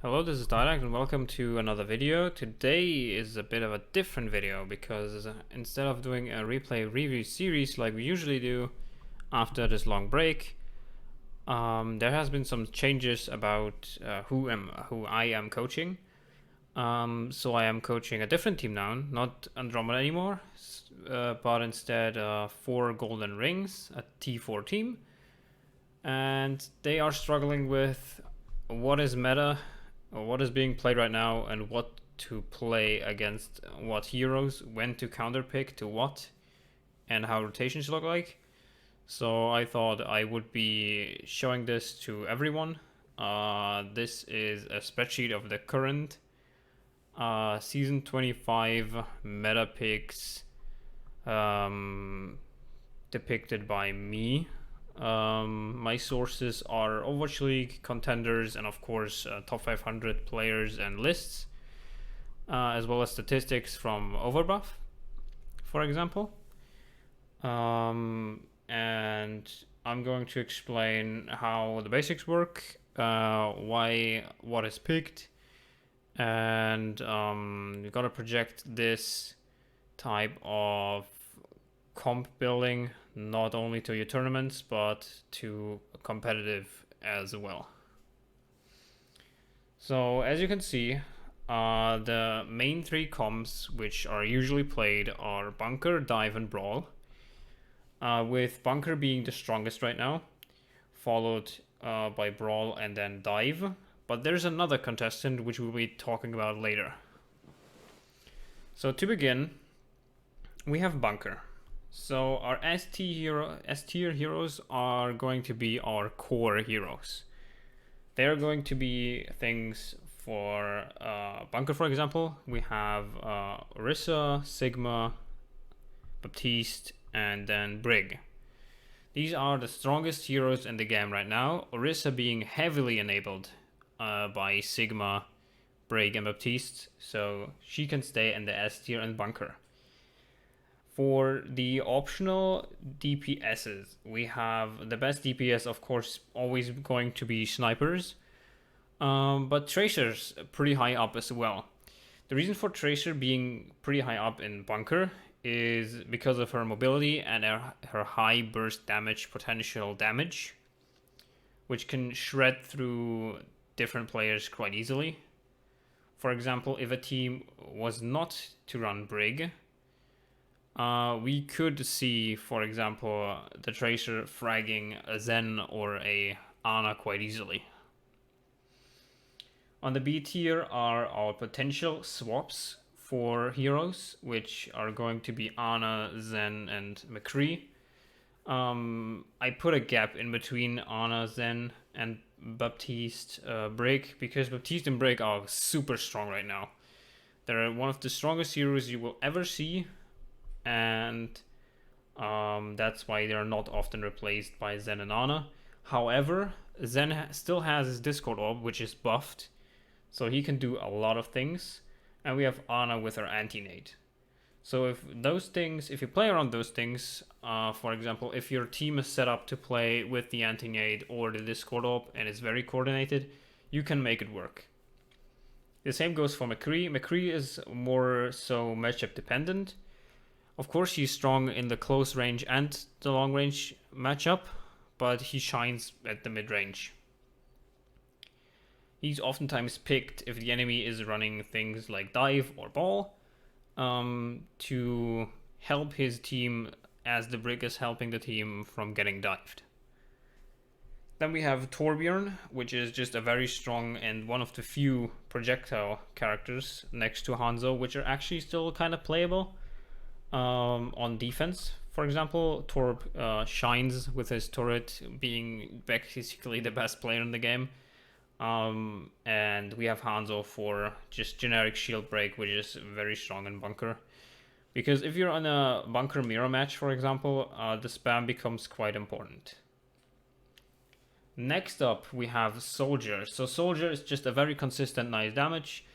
Hello, this is Direct and welcome to another video. Today is a bit of a different video because instead of doing a replay review series like we usually do after this long break, there has been some changes about who I am coaching. So I am coaching a different team now, not Andromeda anymore, but instead 4 Golden Rings, a T4 team. And they are struggling with what is meta, what is being played right now, and what to play against what heroes, when to counterpick to what, and how rotations look like. So I thought I would be showing this to everyone. This is a spreadsheet of the current season 25 meta picks depicted by me. My sources are Overwatch League, contenders, and of course top 500 players and lists, as well as statistics from Overbuff, for example. And I'm going to explain how the basics work, why what is picked, and you gotta project this type of comp building not only to your tournaments but to competitive as well. So as you can see, the main 3 comps which are usually played are Bunker, Dive, and Brawl, with Bunker being the strongest right now, followed by Brawl and then Dive. But there's another contestant which we'll be talking about later. So to begin, we have Bunker. So our S tier heroes are going to be our core heroes. They're going to be things for Bunker, for example. We have Orisa, Sigma, Baptiste, and then Brig. These are the strongest heroes in the game right now. Orisa being heavily enabled by Sigma, Brig, and Baptiste, so she can stay in the S tier and Bunker. For the optional DPSs, we have the best DPS, of course, always going to be snipers, but Tracer's pretty high up as well. The reason for Tracer being pretty high up in Bunker is because of her mobility and her high burst damage potential damage, which can shred through different players quite easily. For example, if a team was not to run Brig, we could see, for example, the Tracer fragging a Zen or a Ana quite easily. On the B tier are our potential swaps for heroes, which are going to be Ana, Zen, and McCree. I put a gap in between Ana, Zen, and Baptiste, Brig, because Baptiste and Brig are super strong right now. They're one of the strongest heroes you will ever see, and that's why they're not often replaced by Zen and Ana. However, Zen still has his Discord orb, which is buffed, so he can do a lot of things, and we have Ana with her anti-nade. So if you play around those things, for example, if your team is set up to play with the anti-nade or the Discord orb and is very coordinated, you can make it work. The same goes for McCree. McCree is more so matchup dependent. Of course, he's strong in the close range and the long range matchup, but he shines at the mid range. He's oftentimes picked if the enemy is running things like Dive or Ball, to help his team as the Brig is helping the team from getting dived. Then we have Torbjorn, which is just a very strong and one of the few projectile characters next to Hanzo, which are actually still kind of playable. On defense, for example, Torb shines with his turret being basically the best player in the game. And we have Hanzo for just generic shield break, which is very strong in Bunker. Because if you're on a Bunker mirror match, for example, the spam becomes quite important. Next up, we have Soldier. So Soldier is just a very consistent, nice damage.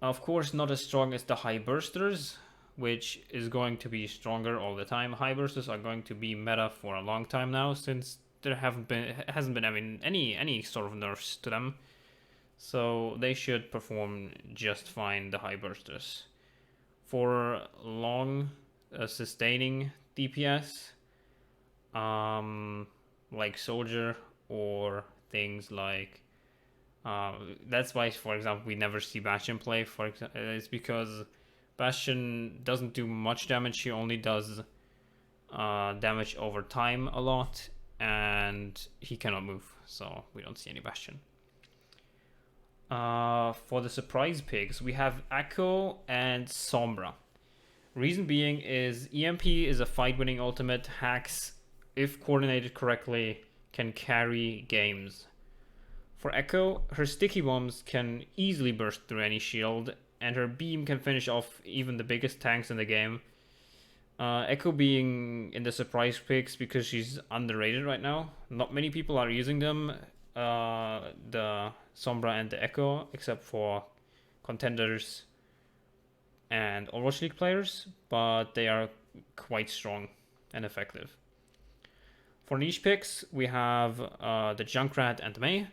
Of course, not as strong as the high bursters, which is going to be stronger all the time. High bursters are going to be meta for a long time now, since there hasn't been any sort of nerfs to them. So they should perform just fine, the high bursters. For long sustaining DPS, like soldier or things like that's why, for example, we never see Bastion play. For example, it's because Bastion doesn't do much damage. He only does damage over time a lot, and he cannot move, so we don't see any Bastion. For the surprise picks, we have Echo and Sombra. Reason being is EMP is a fight-winning ultimate. Hacks, if coordinated correctly, can carry games. For Echo, her sticky bombs can easily burst through any shield, and her beam can finish off even the biggest tanks in the game. Echo being in the surprise picks because she's underrated right now. Not many people are using them, the Sombra and the Echo, except for contenders and Overwatch League players, but they are quite strong and effective. For niche picks, we have the Junkrat and the Mei.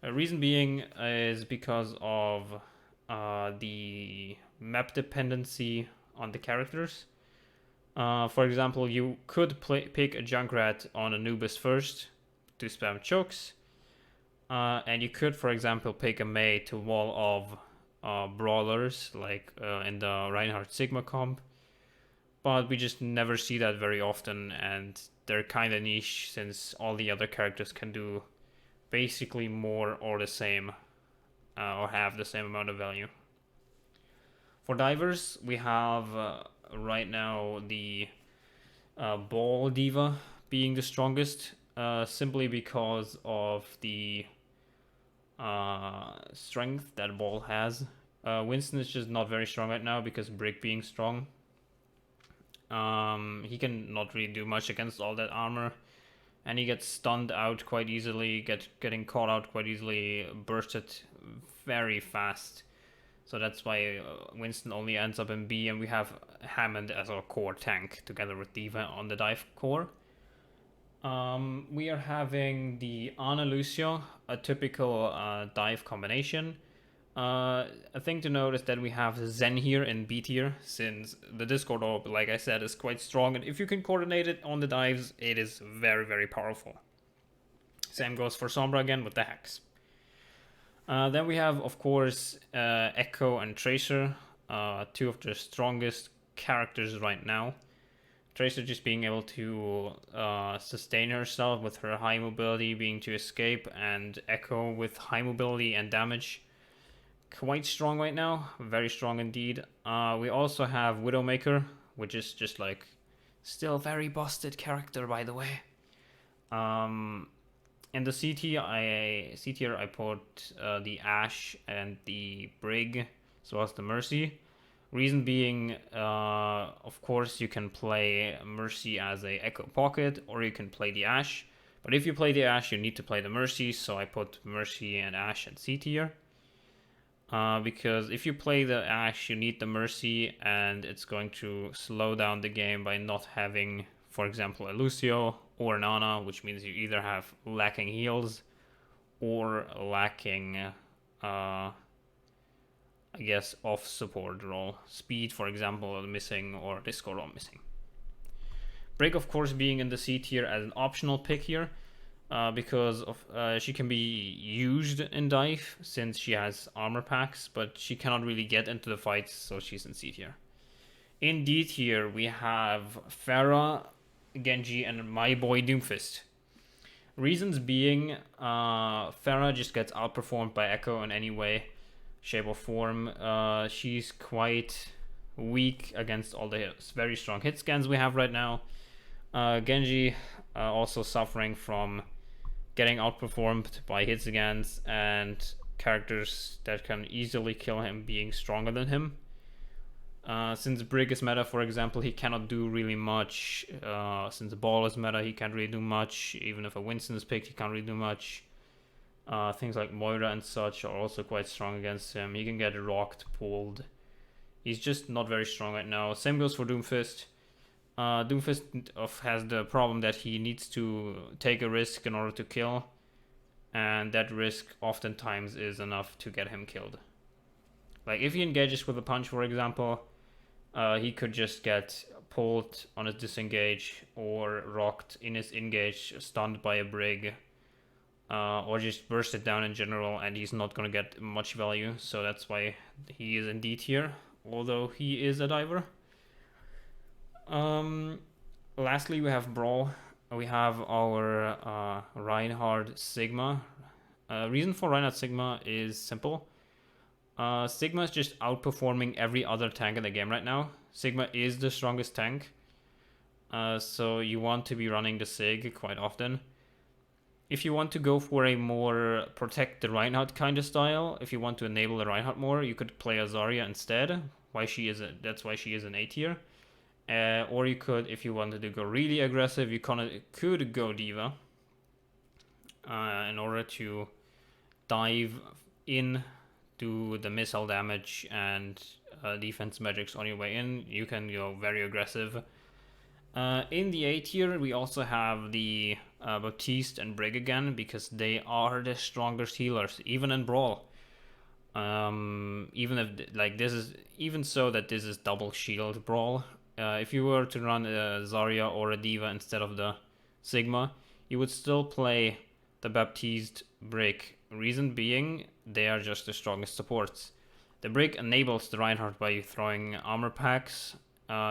Reason being is because of the map dependency on the characters. For example, you could pick a Junkrat on Anubis first to spam chokes. And you could, for example, pick a Mei to wall of brawlers, like in the Reinhardt Sigma comp. But we just never see that very often, and they're kind of niche since all the other characters can do basically more or the same, or have the same amount of value. For divers, we have right now the Ball Diva being the strongest, simply because of the strength that Ball has. Winston is just not very strong right now because Brick being strong. He can not really do much against all that armor, and he gets stunned out quite easily, getting caught out quite easily, bursted very fast. So that's why Winston only ends up in B, and we have Hammond as our core tank together with Diva on the dive core. We are having the Ana Lucio, a typical dive combination. A thing to note is that we have Zen here in B tier, since the Discord orb, like I said, is quite strong, and if you can coordinate it on the dives, it is very, very powerful. Same goes for Sombra again with the hacks. Then we have, of course, Echo and Tracer, two of the strongest characters right now. Tracer just being able to sustain herself with her high mobility, being to escape, and Echo with high mobility and damage. Quite strong right now, very strong indeed. We also have Widowmaker, which is just like still very busted character, by the way. In the C tier, I put the Ashe and the Brig, as well as the Mercy. Reason being, of course, you can play Mercy as a Echo Pocket, or you can play the Ashe. But if you play the Ashe, you need to play the Mercy, so I put Mercy and Ashe at C tier. Because if you play the Ashe, you need the Mercy, and it's going to slow down the game by not having, for example, a Lucio or an Ana, which means you either have lacking heals or lacking, I guess, off support role. Speed, for example, missing, or Discord role missing. Break, of course, being in the C tier as an optional pick here. Because of she can be used in dive since she has armor packs, but she cannot really get into the fights, so she's in C tier. In D tier, we have Pharah, Genji, and my boy Doomfist. Reasons being, Pharah just gets outperformed by Echo in any way, shape, or form. She's quite weak against all the very strong hit scans we have right now. Genji also suffering from getting outperformed by hits against and characters that can easily kill him being stronger than him. Since Brig is meta, for example, he cannot do really much. Since Ball is meta, he can't really do much. Even if a Winston is picked, he can't really do much. Things like Moira and such are also quite strong against him. He can get rocked, pulled. He's just not very strong right now. Same goes for Doomfist. Doomfist has the problem that he needs to take a risk in order to kill. and that risk oftentimes is enough to get him killed. Like if he engages with a punch, for example, he could just get pulled on his disengage or rocked in his engage, stunned by a brig, or just bursted down in general, and he's not going to get much value. So that's why he is in D tier, although he is a diver. Lastly, we have Brawl. We have our Reinhardt Sigma. Reason for Reinhardt Sigma is simple. Sigma is just outperforming every other tank in the game right now. Sigma is the strongest tank, so you want to be running the Sig quite often. If you want to go for a more protect the Reinhardt kind of style, if you want to enable the Reinhardt more, you could play a Zarya instead. That's why she is an A tier. Or you could, if you wanted to go really aggressive, you could go D.Va in order to dive in, do the missile damage and defense magics on your way in. You can go very aggressive. In the A tier, we also have the Baptiste and Brig again, because they are the strongest healers, even in Brawl. Even if like this is double shield Brawl. If you were to run a Zarya or a D.Va instead of the Sigma, you would still play the Baptiste Brig. Reason being, they are just the strongest supports. The Brig enables the Reinhardt by throwing armor packs.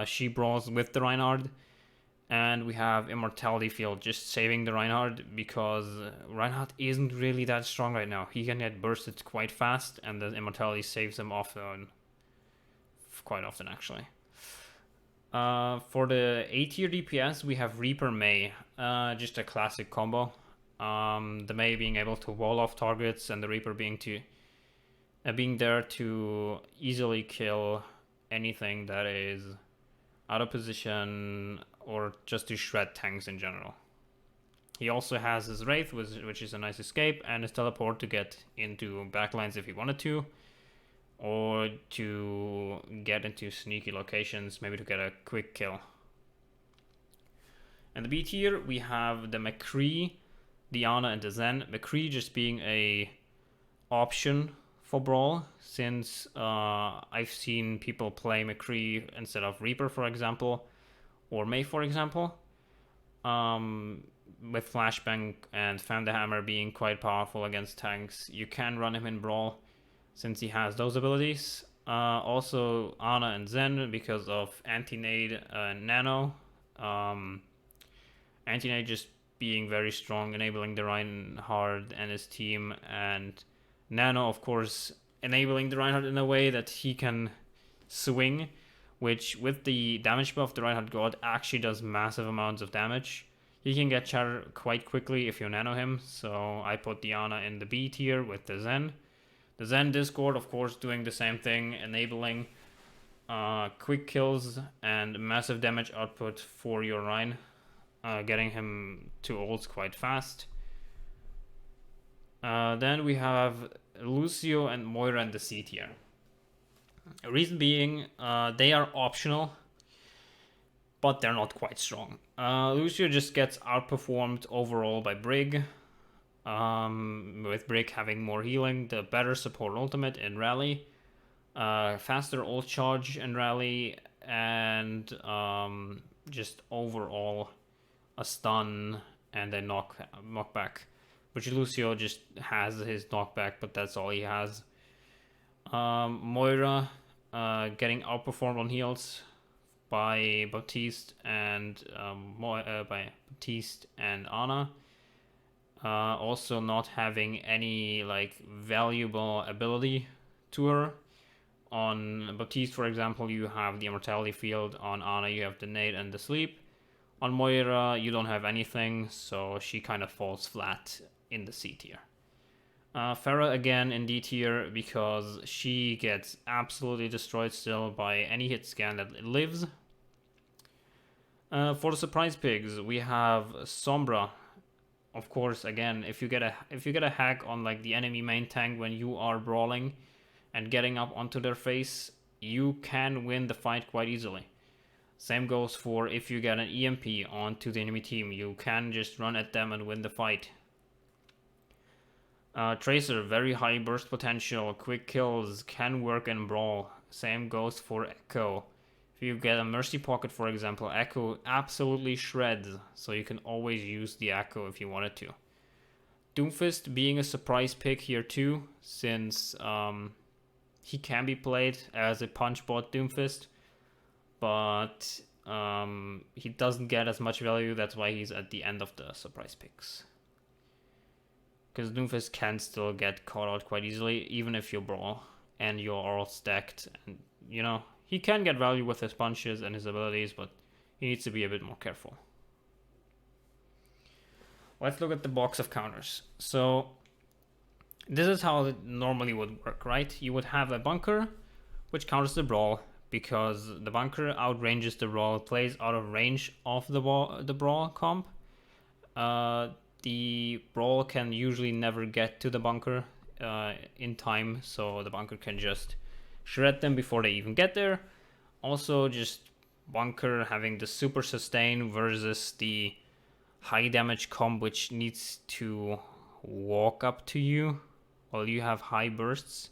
She brawls with the Reinhardt. And we have Immortality Field just saving the Reinhardt, because Reinhardt isn't really that strong right now. He can get bursted quite fast, and the Immortality saves him quite often actually. For the A tier DPS, we have Reaper Mei, just a classic combo. The Mei being able to wall off targets, and the Reaper being there to easily kill anything that is out of position, or just to shred tanks in general. He also has his Wraith, which is a nice escape, and his teleport to get into backlines if he wanted to, or to get into sneaky locations, maybe to get a quick kill. And the B tier, we have the McCree, the Ana, and the Zen. McCree just being a option for Brawl, since I've seen people play McCree instead of Reaper, for example, or Mei, for example. With Flashbang and Fan the Hammer being quite powerful against tanks, you can run him in Brawl since he has those abilities. Also Ana and Zen because of Anti-Nade and Nano. Anti-Nade just being very strong, enabling the Reinhardt and his team, and Nano, of course, enabling the Reinhardt in a way that he can swing, which with the damage buff, the Reinhardt God actually does massive amounts of damage. He can get Shatter quite quickly if you nano him, so I put the Ana in the B tier with the Zen. The Zen Discord, of course, doing the same thing, enabling quick kills and massive damage output for your Rein, getting him to ults quite fast. Then we have Lucio and Moira in the C tier. Reason being, they are optional, but they're not quite strong. Lucio just gets outperformed overall by Brig, with Brig having more healing, the better support ultimate in Rally, faster ult charge in Rally, and just overall a stun and a knockback, which Lucio just has his knockback, but that's all he has. Moira getting outperformed on heals by Baptiste and Ana. Also not having any like valuable ability to her. On Baptiste, for example, you have the Immortality Field. On Ana, you have the Nade and the Sleep. On Moira, you don't have anything, so she kind of falls flat in the C tier. Pharah again in D tier because she gets absolutely destroyed still by any hit scan that lives. For the surprise pigs, we have Sombra. Of course, again, if you get a hack on like the enemy main tank when you are brawling and getting up onto their face, you can win the fight quite easily. Same goes for if you get an EMP onto the enemy team, you can just run at them and win the fight. Tracer, very high burst potential, quick kills, can work in Brawl. Same goes for Echo. If you get a Mercy Pocket, for example, Echo absolutely shreds, so you can always use the Echo if you wanted to. Doomfist being a surprise pick here too, since he can be played as a punch bot Doomfist, but he doesn't get as much value, that's why he's at the end of the surprise picks. Because Doomfist can still get caught out quite easily, even if you Brawl and you're all stacked. And, you know, he can get value with his punches and his abilities, but he needs to be a bit more careful. Let's look at the box of counters. So, this is how it normally would work, right? You would have a bunker, which counters the Brawl, because the bunker outranges the Brawl, plays out of range of the Brawl comp. The Brawl can usually never get to the bunker in time, so the bunker can just shred them before they even get there. Also, just bunker having the super sustain versus the high damage comp, which needs to walk up to you while you have high bursts.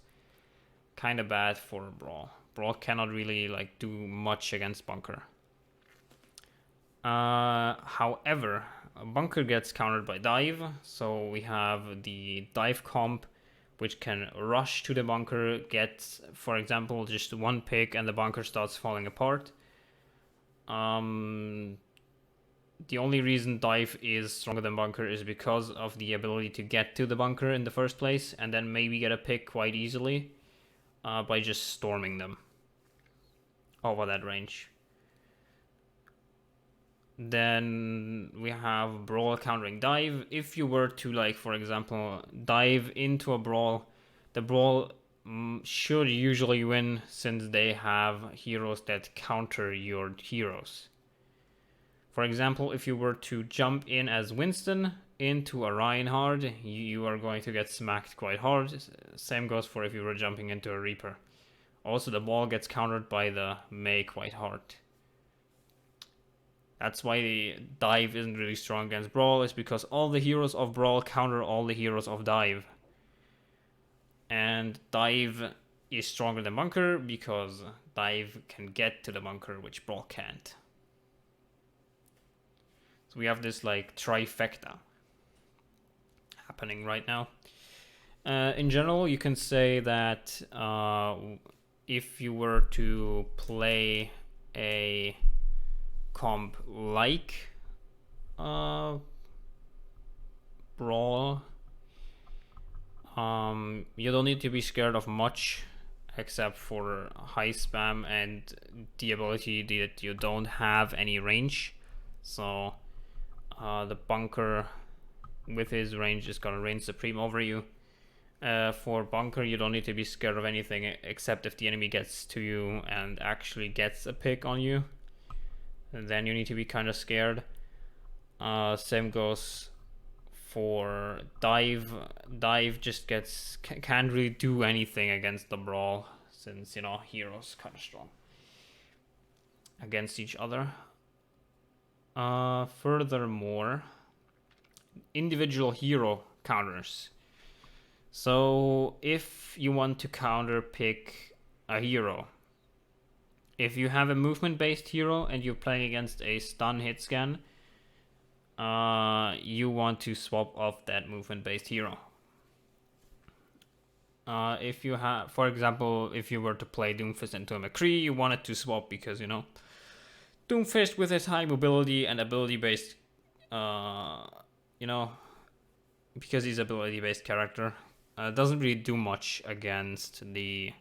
Kind of bad for Brawl. Brawl cannot really like do much against bunker. However, bunker gets countered by dive, so we have the dive comp, which can rush to the bunker, get, for example, just one pick and the bunker starts falling apart. The only reason dive is stronger than bunker is because of the ability to get to the bunker in the first place and then maybe get a pick quite easily by just storming them over that range. Then we have Brawl countering dive. If you were to, like, for example, dive into a Brawl, the Brawl should usually win since they have heroes that counter your heroes. For example, if you were to jump in as Winston into a Reinhardt, you are going to get smacked quite hard. Same goes for if you were jumping into a Reaper. Also, the ball gets countered by the Mei quite hard. That's why the dive isn't really strong against Brawl, is because all the heroes of Brawl counter all the heroes of dive. And dive is stronger than bunker because dive can get to the bunker, which Brawl can't. So we have this like trifecta happening right now. In general, you can say that if you were to play a comp like Brawl, you don't need to be scared of much except for high spam and the ability that you don't have any range. So the bunker with his range is gonna reign supreme over you. For bunker, you don't need to be scared of anything except if the enemy gets to you and actually gets a pick on you. And then you need to be kind of scared. Same goes for dive. Dive just can't really do anything against the Brawl since, you know, heroes kind of strong against each other. Furthermore, individual hero counters. So if you want to counter pick a hero, if you have a movement based hero and you're playing against a stun hit scan, you want to swap off that movement based hero. If you have, for example, if you were to play Doomfist into a McCree, you wanted to swap because, you know, Doomfist with his high mobility and ability based, you know, because he's ability based character, doesn't really do much against the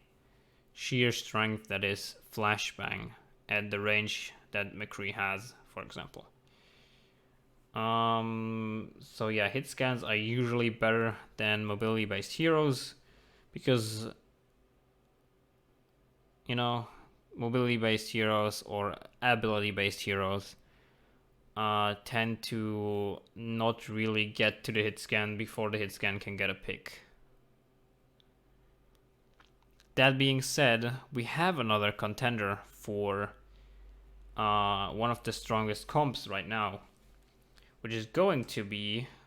sheer strength that is flashbang at the range that McCree has, for example. So yeah, hit scans are usually better than mobility based heroes because, you know, mobility based heroes or ability based heroes tend to not really get to the hit scan before the hit scan can get a pick. That being said, we have another contender for one of the strongest comps right now, which is going to be